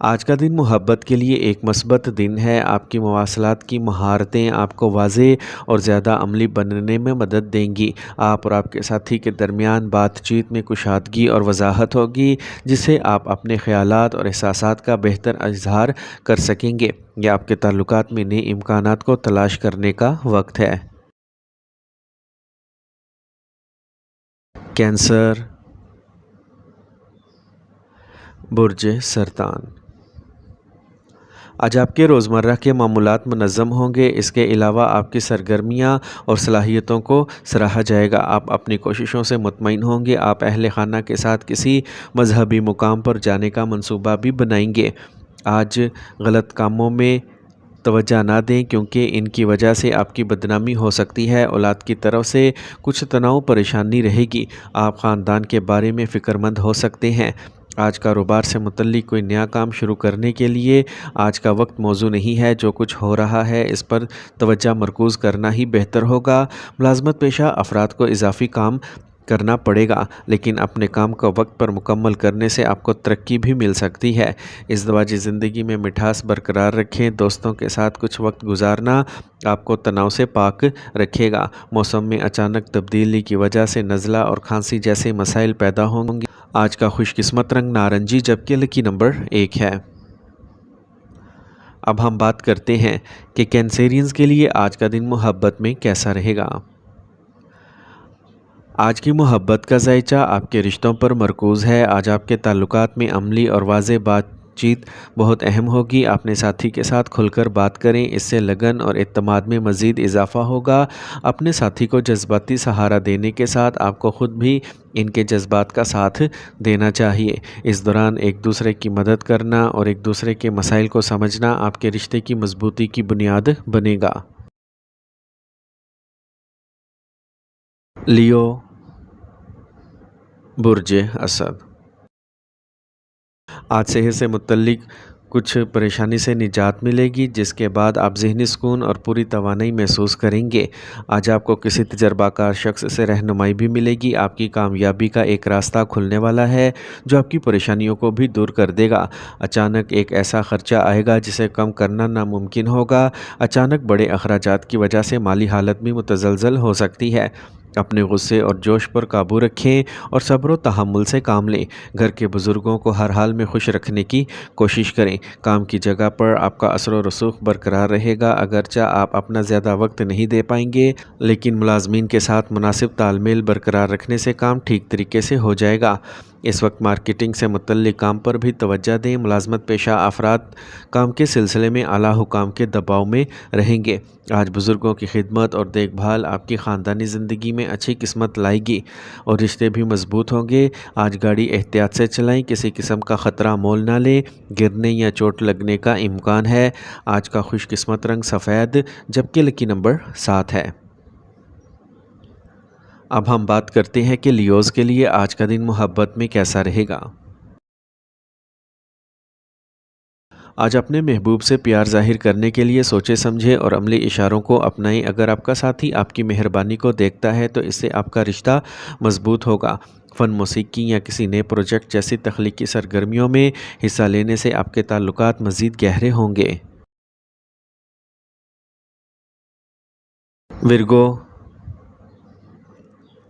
آج کا دن محبت کے لیے ایک مثبت دن ہے۔ آپ کی مواصلات کی مہارتیں آپ کو واضح اور زیادہ عملی بننے میں مدد دیں گی۔ آپ اور آپ کے ساتھی کے درمیان بات چیت میں کشادگی اور وضاحت ہوگی، جس سے آپ اپنے خیالات اور احساسات کا بہتر اظہار کر سکیں گے۔ یہ آپ کے تعلقات میں نئے امکانات کو تلاش کرنے کا وقت ہے۔ کینسر، برج سرطان۔ آج آپ کے روزمرہ کے معمولات منظم ہوں گے۔ اس کے علاوہ آپ کی سرگرمیاں اور صلاحیتوں کو سراہا جائے گا۔ آپ اپنی کوششوں سے مطمئن ہوں گے۔ آپ اہل خانہ کے ساتھ کسی مذہبی مقام پر جانے کا منصوبہ بھی بنائیں گے۔ آج غلط کاموں میں توجہ نہ دیں، کیونکہ ان کی وجہ سے آپ کی بدنامی ہو سکتی ہے۔ اولاد کی طرف سے کچھ تناؤ پریشانی رہے گی۔ آپ خاندان کے بارے میں فکر مند ہو سکتے ہیں۔ آج کاروبار سے متعلق کوئی نیا کام شروع کرنے کے لیے آج کا وقت موزوں نہیں ہے۔ جو کچھ ہو رہا ہے اس پر توجہ مرکوز کرنا ہی بہتر ہوگا۔ ملازمت پیشہ افراد کو اضافی کام کرنا پڑے گا، لیکن اپنے کام کو وقت پر مکمل کرنے سے آپ کو ترقی بھی مل سکتی ہے۔ ازدواجی زندگی میں مٹھاس برقرار رکھیں۔ دوستوں کے ساتھ کچھ وقت گزارنا آپ کو تناؤ سے پاک رکھے گا۔ موسم میں اچانک تبدیلی کی وجہ سے نزلہ اور کھانسی جیسے مسائل پیدا ہوں گے۔ آج کا خوش قسمت رنگ نارنجی، جبکہ لکی نمبر 1 ہے۔ اب ہم بات کرتے ہیں کہ کینسیرینز کے لیے آج کا دن محبت میں کیسا رہے گا۔ آج کی محبت کا ذائچہ آپ کے رشتوں پر مرکوز ہے۔ آج آپ کے تعلقات میں عملی اور واضح بات چیت بہت اہم ہوگی۔ اپنے ساتھی کے ساتھ کھل کر بات کریں، اس سے لگن اور اعتماد میں مزید اضافہ ہوگا۔ اپنے ساتھی کو جذباتی سہارا دینے کے ساتھ آپ کو خود بھی ان کے جذبات کا ساتھ دینا چاہیے۔ اس دوران ایک دوسرے کی مدد کرنا اور ایک دوسرے کے مسائل کو سمجھنا آپ کے رشتے کی مضبوطی کی بنیاد بنے گا۔ لیو، برج اسد۔ آج صحت سے متعلق کچھ پریشانی سے نجات ملے گی، جس کے بعد آپ ذہنی سکون اور پوری توانائی محسوس کریں گے۔ آج آپ کو کسی تجربہ کار شخص سے رہنمائی بھی ملے گی۔ آپ کی کامیابی کا ایک راستہ کھلنے والا ہے جو آپ کی پریشانیوں کو بھی دور کر دے گا۔ اچانک ایک ایسا خرچہ آئے گا جسے کم کرنا ناممکن ہوگا۔ اچانک بڑے اخراجات کی وجہ سے مالی حالت بھی متزلزل ہو سکتی ہے۔ اپنے غصے اور جوش پر قابو رکھیں اور صبر و تحمل سے کام لیں۔ گھر کے بزرگوں کو ہر حال میں خوش رکھنے کی کوشش کریں۔ کام کی جگہ پر آپ کا اثر و رسوخ برقرار رہے گا۔ اگرچہ آپ اپنا زیادہ وقت نہیں دے پائیں گے، لیکن ملازمین کے ساتھ مناسب تال میل برقرار رکھنے سے کام ٹھیک طریقے سے ہو جائے گا۔ اس وقت مارکیٹنگ سے متعلق کام پر بھی توجہ دیں۔ ملازمت پیشہ افراد کام کے سلسلے میں اعلیٰ حکام کے دباؤ میں رہیں گے۔ آج بزرگوں کی خدمت اور دیکھ بھال آپ کی خاندانی زندگی میں اچھی قسمت لائے گی اور رشتے بھی مضبوط ہوں گے۔ آج گاڑی احتیاط سے چلائیں، کسی قسم کا خطرہ مول نہ لیں، گرنے یا چوٹ لگنے کا امکان ہے۔ آج کا خوش قسمت رنگ سفید، جبکہ لکی نمبر 7 ہے۔ اب ہم بات کرتے ہیں کہ لیوز کے لیے آج کا دن محبت میں کیسا رہے گا۔ آج اپنے محبوب سے پیار ظاہر کرنے کے لیے سوچے سمجھے اور عملی اشاروں کو اپنائیں۔ اگر آپ کا ساتھی آپ کی مہربانی کو دیکھتا ہے تو اس سے آپ کا رشتہ مضبوط ہوگا۔ فن، موسیقی یا کسی نئے پروجیکٹ جیسی تخلیقی سرگرمیوں میں حصہ لینے سے آپ کے تعلقات مزید گہرے ہوں گے۔ ورگو،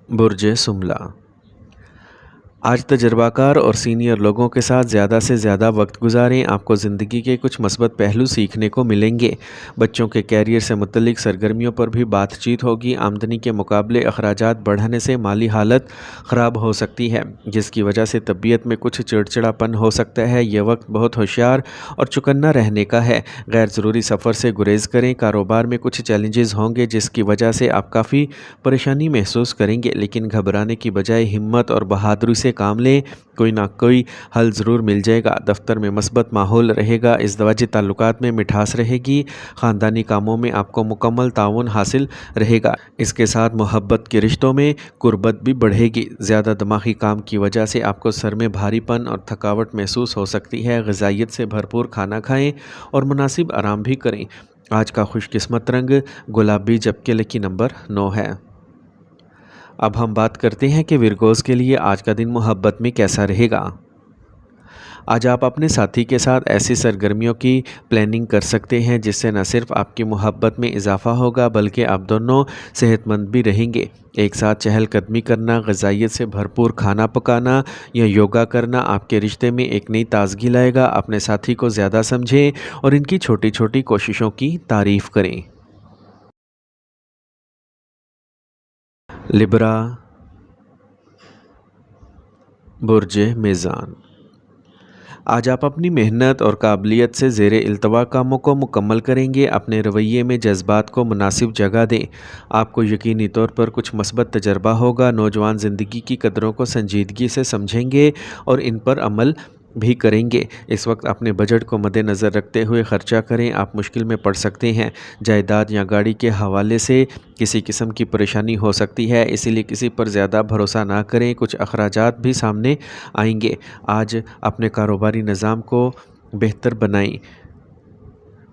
برج سملا۔ آج تجربہ کار اور سینئر لوگوں کے ساتھ زیادہ سے زیادہ وقت گزاریں۔ آپ کو زندگی کے کچھ مثبت پہلو سیکھنے کو ملیں گے۔ بچوں کے کیریئر سے متعلق سرگرمیوں پر بھی بات چیت ہوگی۔ آمدنی کے مقابلے اخراجات بڑھنے سے مالی حالت خراب ہو سکتی ہے، جس کی وجہ سے طبیعت میں کچھ چڑچڑاپن ہو سکتا ہے۔ یہ وقت بہت ہوشیار اور چوکنا رہنے کا ہے۔ غیر ضروری سفر سے گریز کریں۔ کاروبار میں کچھ چیلنجز ہوں گے جس کی وجہ سے آپ کافی پریشانی محسوس کریں گے، لیکن گھبرانے کی بجائے ہمت اور بہادری سے کام لیں۔ کوئی نہ کوئی حل ضرور مل جائے گا۔ دفتر میں مثبت ماحول رہے گا۔ ازدواجی تعلقات میں مٹھاس رہے گی۔ خاندانی کاموں میں آپ کو مکمل تعاون حاصل رہے گا۔ اس کے ساتھ محبت کے رشتوں میں قربت بھی بڑھے گی۔ زیادہ دماغی کام کی وجہ سے آپ کو سر میں بھاری پن اور تھکاوٹ محسوس ہو سکتی ہے۔ غذائیت سے بھرپور کھانا کھائیں اور مناسب آرام بھی کریں۔ آج کا خوش قسمت رنگ گلابی، جبکہ لکی نمبر 9 ہے۔ اب ہم بات کرتے ہیں کہ ورگوز کے لیے آج کا دن محبت میں کیسا رہے گا۔ آج آپ اپنے ساتھی کے ساتھ ایسی سرگرمیوں کی پلاننگ کر سکتے ہیں جس سے نہ صرف آپ کی محبت میں اضافہ ہوگا بلکہ آپ دونوں صحت مند بھی رہیں گے۔ ایک ساتھ چہل قدمی کرنا، غذائیت سے بھرپور کھانا پکانا یا یوگا کرنا آپ کے رشتے میں ایک نئی تازگی لائے گا۔ اپنے ساتھی کو زیادہ سمجھیں اور ان کی چھوٹی چھوٹی کوششوں کی تعریف کریں۔ لبرا، برج میزان۔ آج آپ اپنی محنت اور قابلیت سے زیر التوا کاموں کو مکمل کریں گے۔ اپنے رویے میں جذبات کو مناسب جگہ دیں۔ آپ کو یقینی طور پر کچھ مثبت تجربہ ہوگا۔ نوجوان زندگی کی قدروں کو سنجیدگی سے سمجھیں گے اور ان پر عمل بھی کریں گے۔ اس وقت اپنے بجٹ کو مد نظر رکھتے ہوئے خرچہ کریں۔ آپ مشکل میں پڑ سکتے ہیں۔ جائیداد یا گاڑی کے حوالے سے کسی قسم کی پریشانی ہو سکتی ہے، اسی لیے کسی پر زیادہ بھروسہ نہ کریں۔ کچھ اخراجات بھی سامنے آئیں گے۔ آج اپنے کاروباری نظام کو بہتر بنائیں۔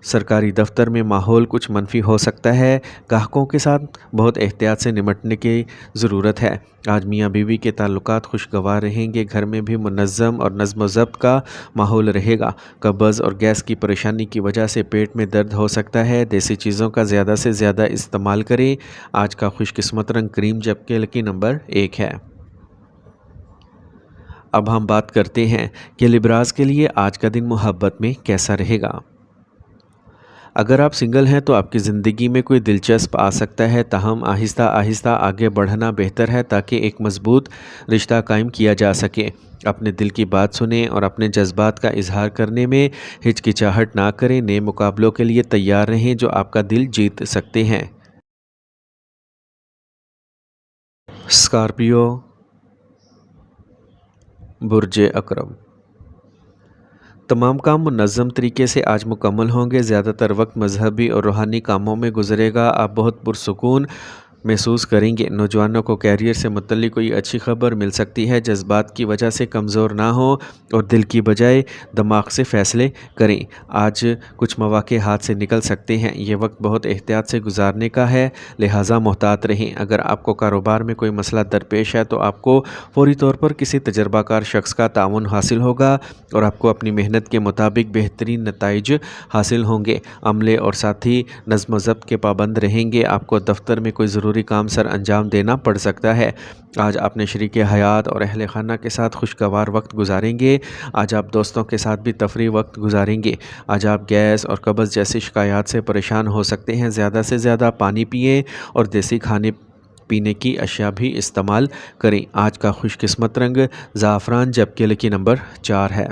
سرکاری دفتر میں ماحول کچھ منفی ہو سکتا ہے۔ گاہکوں کے ساتھ بہت احتیاط سے نمٹنے کی ضرورت ہے۔ آج میاں بیوی کے تعلقات خوشگوار رہیں گے۔ گھر میں بھی منظم اور نظم و ضبط کا ماحول رہے گا۔ قبض اور گیس کی پریشانی کی وجہ سے پیٹ میں درد ہو سکتا ہے۔ دیسی چیزوں کا زیادہ سے زیادہ استعمال کریں۔ آج کا خوش قسمت رنگ کریم جبکہ لکی نمبر 1 ہے۔ اب ہم بات کرتے ہیں کہ لبراز کے لیے آج کا دن محبت میں کیسا رہے گا۔ اگر آپ سنگل ہیں تو آپ کی زندگی میں کوئی دلچسپ آ سکتا ہے، تاہم آہستہ آہستہ آگے بڑھنا بہتر ہے تاکہ ایک مضبوط رشتہ قائم کیا جا سکے۔ اپنے دل کی بات سنیں اور اپنے جذبات کا اظہار کرنے میں ہچکچاہٹ نہ کریں۔ نئے مقابلوں کے لیے تیار رہیں جو آپ کا دل جیت سکتے ہیں۔ اسکارپیو، برج عقرب۔ تمام کام منظم طریقے سے آج مکمل ہوں گے۔ زیادہ تر وقت مذہبی اور روحانی کاموں میں گزرے گا۔ آپ بہت پرسکون محسوس کریں گے۔ نوجوانوں کو کیریئر سے متعلق کوئی اچھی خبر مل سکتی ہے۔ جذبات کی وجہ سے کمزور نہ ہوں اور دل کی بجائے دماغ سے فیصلے کریں۔ آج کچھ مواقع ہاتھ سے نکل سکتے ہیں۔ یہ وقت بہت احتیاط سے گزارنے کا ہے، لہٰذا محتاط رہیں۔ اگر آپ کو کاروبار میں کوئی مسئلہ درپیش ہے تو آپ کو فوری طور پر کسی تجربہ کار شخص کا تعاون حاصل ہوگا اور آپ کو اپنی محنت کے مطابق بہترین نتائج حاصل ہوں گے۔ عملے اور ساتھی نظم و ضبط کے پابند رہیں گے۔ آپ کو دفتر میں کوئی ضروری کام سر انجام دینا پڑ سکتا ہے۔ آج اپنے شریک حیات اور اہل خانہ کے ساتھ خوشگوار وقت گزاریں گے۔ آج آپ دوستوں کے ساتھ بھی تفریح وقت گزاریں گے۔ آج آپ گیس اور قبض جیسی شکایات سے پریشان ہو سکتے ہیں۔ زیادہ سے زیادہ پانی پئیں اور دیسی کھانے پینے کی اشیاء بھی استعمال کریں۔ آج کا خوش قسمت رنگ زعفران جبکہ لکی نمبر 4 ہے۔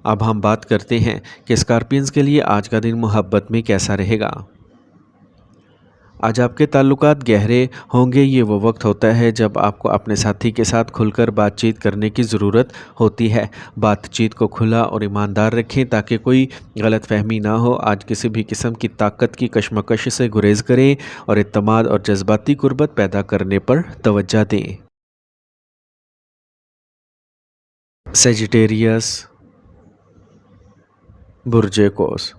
اب ہم بات کرتے ہیں کہ اسکارپینز کے لیے آج کا دن محبت میں کیسا رہے گا۔ آج آپ کے تعلقات گہرے ہوں گے۔ یہ وہ وقت ہوتا ہے جب آپ کو اپنے ساتھی کے ساتھ کھل کر بات چیت کرنے کی ضرورت ہوتی ہے۔ بات چیت کو کھلا اور ایماندار رکھیں تاکہ کوئی غلط فہمی نہ ہو۔ آج کسی بھی قسم کی طاقت کی کشمکش سے گریز کریں اور اعتماد اور جذباتی قربت پیدا کرنے پر توجہ دیں۔ سیجیٹیریس، برج قوس۔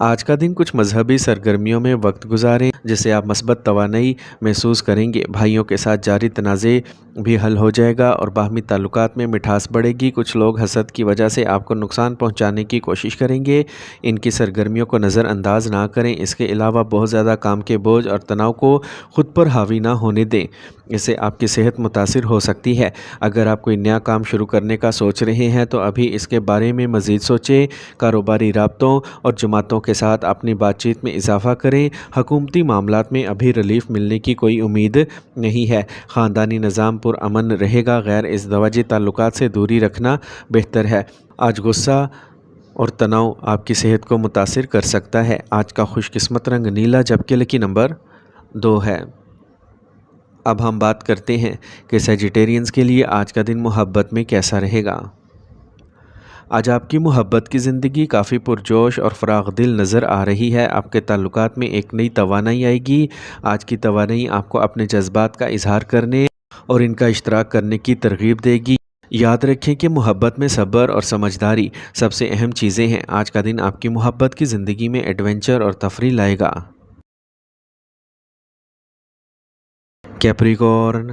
آج کا دن کچھ مذہبی سرگرمیوں میں وقت گزاریں جس سے آپ مثبت توانائی محسوس کریں گے۔ بھائیوں کے ساتھ جاری تنازع بھی حل ہو جائے گا اور باہمی تعلقات میں مٹھاس بڑھے گی۔ کچھ لوگ حسد کی وجہ سے آپ کو نقصان پہنچانے کی کوشش کریں گے۔ ان کی سرگرمیوں کو نظر انداز نہ کریں۔ اس کے علاوہ بہت زیادہ کام کے بوجھ اور تناؤ کو خود پر حاوی نہ ہونے دیں۔ اس سے آپ کی صحت متاثر ہو سکتی ہے۔ اگر آپ کوئی نیا کام شروع کرنے کا سوچ رہے ہیں تو ابھی اس کے بارے میں مزید سوچیں۔ کاروباری رابطوں اور جماعتوں کے ساتھ اپنی بات چیت میں اضافہ کریں۔ حکومتی معاملات میں ابھی ریلیف ملنے کی کوئی امید نہیں ہے۔ خاندانی نظام پرامن رہے گا۔ غیر ازدواجی تعلقات سے دوری رکھنا بہتر ہے۔ آج غصہ اور تناؤ آپ کی صحت کو متاثر کر سکتا ہے۔ آج کا خوش قسمت رنگ نیلا جبکہ لکی نمبر 2 ہے۔ اب ہم بات کرتے ہیں کہ سیجیٹیرینز کے لیے آج کا دن محبت میں کیسا رہے گا۔ آج آپ کی محبت کی زندگی کافی پرجوش اور فراغ دل نظر آ رہی ہے۔ آپ کے تعلقات میں ایک نئی توانائی آئے گی۔ آج کی توانائی آپ کو اپنے جذبات کا اظہار کرنے اور ان کا اشتراک کرنے کی ترغیب دے گی۔ یاد رکھیں کہ محبت میں صبر اور سمجھداری سب سے اہم چیزیں ہیں۔ آج کا دن آپ کی محبت کی زندگی میں ایڈونچر اور تفریح لائے گا۔ کیپریکارن،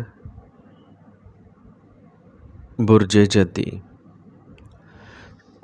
برج جدی،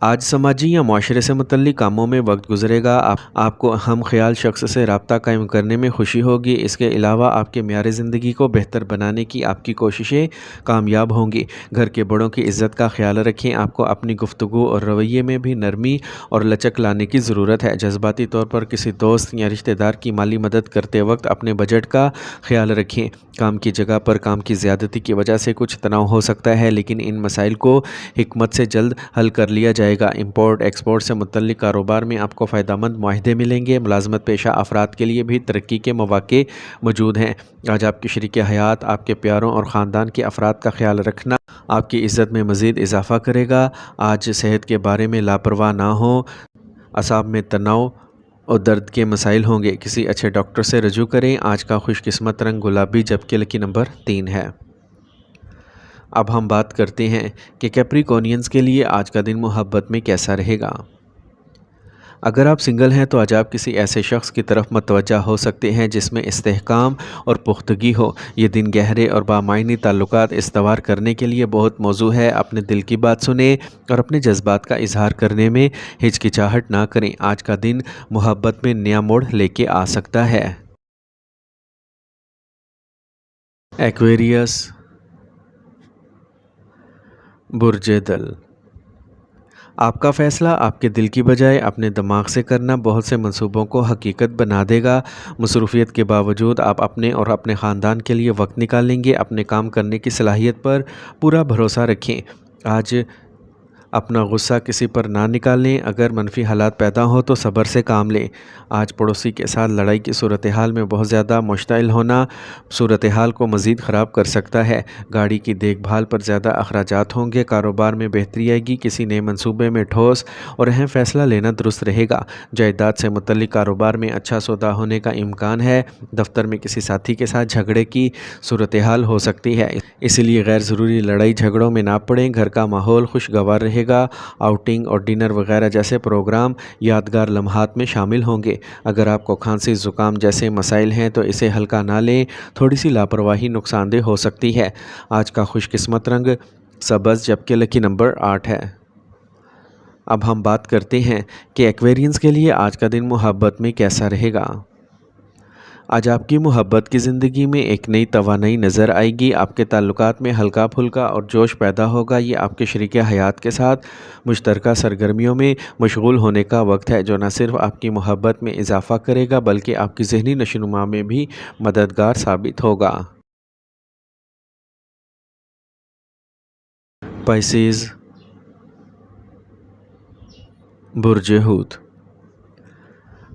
آج سماجی یا معاشرے سے متعلق کاموں میں وقت گزرے گا، آپ کو ہم خیال شخص سے رابطہ قائم کرنے میں خوشی ہوگی۔ اس کے علاوہ آپ کے معیار زندگی کو بہتر بنانے کی آپ کی کوششیں کامیاب ہوں گی۔ گھر کے بڑوں کی عزت کا خیال رکھیں، آپ کو اپنی گفتگو اور رویے میں بھی نرمی اور لچک لانے کی ضرورت ہے۔ جذباتی طور پر کسی دوست یا رشتہ دار کی مالی مدد کرتے وقت اپنے بجٹ کا خیال رکھیں۔ کام کی جگہ پر کام کی زیادتی کی وجہ سے کچھ تناؤ ہو سکتا ہے، لیکن ان مسائل کو حکمت سے جلد حل کر لیا جائے گا۔ امپورٹ ایکسپورٹ سے متعلق کاروبار میں آپ کو فائدہ مند معاہدے ملیں گے۔ ملازمت پیشہ افراد کے لیے بھی ترقی کے مواقع موجود ہیں۔ آج آپ کی شریک حیات آپ کے پیاروں اور خاندان کے افراد کا خیال رکھنا آپ کی عزت میں مزید اضافہ کرے گا۔ آج صحت کے بارے میں لاپرواہ نہ ہوں، اعصاب میں تناؤ اور درد کے مسائل ہوں گے، کسی اچھے ڈاکٹر سے رجوع کریں۔ آج کا خوش قسمت رنگ گلابی جبکہ لکی نمبر 3 ہے۔ اب ہم بات کرتے ہیں کہ کیپریکونینز کے لیے آج کا دن محبت میں کیسا رہے گا۔ اگر آپ سنگل ہیں تو آج آپ کسی ایسے شخص کی طرف متوجہ ہو سکتے ہیں جس میں استحکام اور پختگی ہو۔ یہ دن گہرے اور بامعنی تعلقات استوار کرنے کے لیے بہت موزوں ہے۔ اپنے دل کی بات سنیں اور اپنے جذبات کا اظہار کرنے میں ہچکچاہٹ نہ کریں۔ آج کا دن محبت میں نیا موڑ لے کے آ سکتا ہے۔ ایکویریس، برج دل، آپ کا فیصلہ آپ کے دل کی بجائے اپنے دماغ سے کرنا بہت سے منصوبوں کو حقیقت بنا دے گا۔ مصروفیت کے باوجود آپ اپنے اور اپنے خاندان کے لیے وقت نکالیں گے۔ اپنے کام کرنے کی صلاحیت پر پورا بھروسہ رکھیں۔ آج اپنا غصہ کسی پر نہ نکالیں۔ اگر منفی حالات پیدا ہوں تو صبر سے کام لیں۔ آج پڑوسی کے ساتھ لڑائی کی صورتحال میں بہت زیادہ مشتعل ہونا صورتحال کو مزید خراب کر سکتا ہے۔ گاڑی کی دیکھ بھال پر زیادہ اخراجات ہوں گے۔ کاروبار میں بہتری آئے گی۔ کسی نئے منصوبے میں ٹھوس اور اہم فیصلہ لینا درست رہے گا۔ جائیداد سے متعلق کاروبار میں اچھا سودا ہونے کا امکان ہے۔ دفتر میں کسی ساتھی کے ساتھ جھگڑے کی صورتحال ہو سکتی ہے، اس لیے غیر ضروری لڑائی جھگڑوں میں نہ پڑیں۔ گھر کا ماحول خوشگوار رہے گا۔ آؤٹنگ اور ڈنر وغیرہ جیسے پروگرام یادگار لمحات میں شامل ہوں گے۔ اگر آپ کو کھانسی، زکام جیسے مسائل ہیں تو اسے ہلکا نہ لیں، تھوڑی سی لاپرواہی نقصان دہ ہو سکتی ہے۔ آج کا خوش قسمت رنگ سبز جبکہ لکی نمبر 8 ہے۔ اب ہم بات کرتے ہیں کہ ایکویرینز کے لیے آج کا دن محبت میں کیسا رہے گا۔ آج آپ کی محبت کی زندگی میں ایک نئی توانائی نظر آئے گی۔ آپ کے تعلقات میں ہلکا پھلکا اور جوش پیدا ہوگا۔ یہ آپ کے شریک حیات کے ساتھ مشترکہ سرگرمیوں میں مشغول ہونے کا وقت ہے، جو نہ صرف آپ کی محبت میں اضافہ کرے گا بلکہ آپ کی ذہنی نشوونما میں بھی مددگار ثابت ہوگا۔ پائسیز، برج حوت،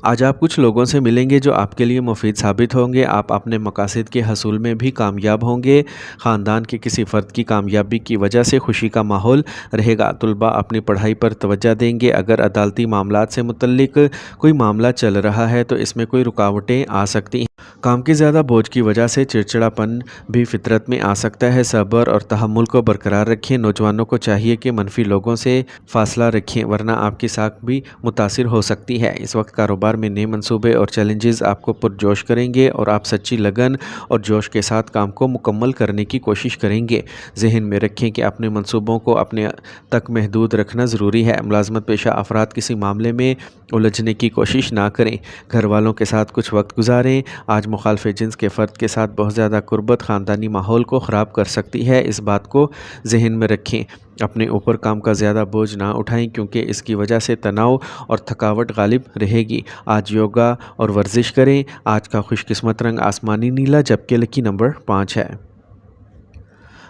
آج آپ کچھ لوگوں سے ملیں گے جو آپ کے لیے مفید ثابت ہوں گے۔ آپ اپنے مقاصد کے حصول میں بھی کامیاب ہوں گے۔ خاندان کے کسی فرد کی کامیابی کی وجہ سے خوشی کا ماحول رہے گا۔ طلباء اپنی پڑھائی پر توجہ دیں گے۔ اگر عدالتی معاملات سے متعلق کوئی معاملہ چل رہا ہے تو اس میں کوئی رکاوٹیں آ سکتی ہیں۔ کام کے زیادہ بوجھ کی وجہ سے چڑچڑاپن بھی فطرت میں آ سکتا ہے۔ صبر اور تحمل کو برقرار رکھیں۔ نوجوانوں کو چاہیے کہ منفی لوگوں سے فاصلہ رکھیں ورنہ آپ کی ساکھ بھی متاثر ہو سکتی ہے۔ اس وقت کاروبار میں نئے منصوبے اور چیلنجز آپ کو پرجوش کریں گے اور آپ سچی لگن اور جوش کے ساتھ کام کو مکمل کرنے کی کوشش کریں گے۔ ذہن میں رکھیں کہ اپنے منصوبوں کو اپنے تک محدود رکھنا ضروری ہے۔ ملازمت پیشہ افراد کسی معاملے میں الجھنے کی کوشش نہ کریں۔ گھر والوں کے ساتھ کچھ وقت گزاریں۔ آج مخالف جنس کے فرد کے ساتھ بہت زیادہ قربت خاندانی ماحول کو خراب کر سکتی ہے، اس بات کو ذہن میں رکھیں۔ اپنے اوپر کام کا زیادہ بوجھ نہ اٹھائیں کیونکہ اس کی وجہ سے تناؤ اور تھکاوٹ غالب رہے گی۔ آج یوگا اور ورزش کریں۔ آج کا خوش قسمت رنگ آسمانی نیلا جبکہ لکی نمبر 5 ہے۔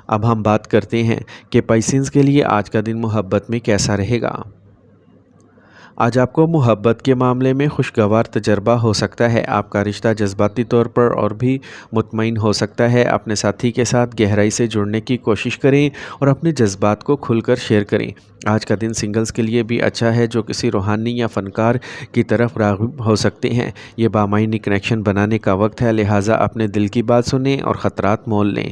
اب ہم بات کرتے ہیں کہ پائسیز کے لیے آج کا دن محبت میں کیسا رہے گا۔ آج آپ کو محبت کے معاملے میں خوشگوار تجربہ ہو سکتا ہے۔ آپ کا رشتہ جذباتی طور پر اور بھی مطمئن ہو سکتا ہے۔ اپنے ساتھی کے ساتھ گہرائی سے جڑنے کی کوشش کریں اور اپنے جذبات کو کھل کر شیئر کریں۔ آج کا دن سنگلز کے لیے بھی اچھا ہے جو کسی روحانی یا فنکار کی طرف راغب ہو سکتے ہیں۔ یہ بامعنی کنیکشن بنانے کا وقت ہے، لہٰذا اپنے دل کی بات سنیں اور خطرات مول لیں۔